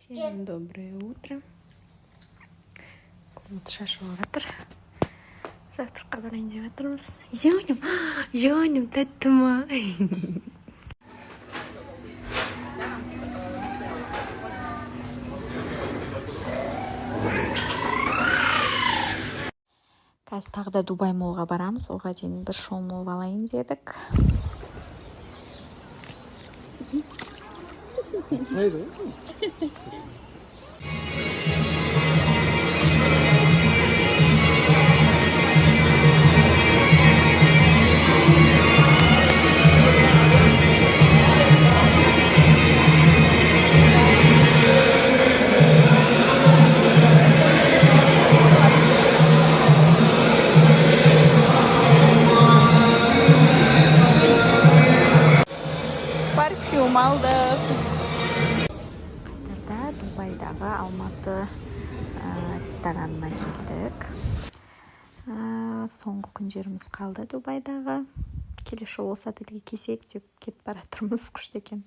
Всем доброе утро. Комната шашылып жатыр. Завтракка барайын деп жатырмыз. Жоним, тәттіма. Қазір тағы да Дубай молға барамыз. Оға дейін бір шомылып алайын дедік. Парфюм алдық. Қайтарда Дубайдағы Алматы ресторанына келдік. Соңғы күндеріміз қалды Дубайдағы. Келесі жолы осы отельге келсек деп кетіп бара жатырмыз, күшті екен.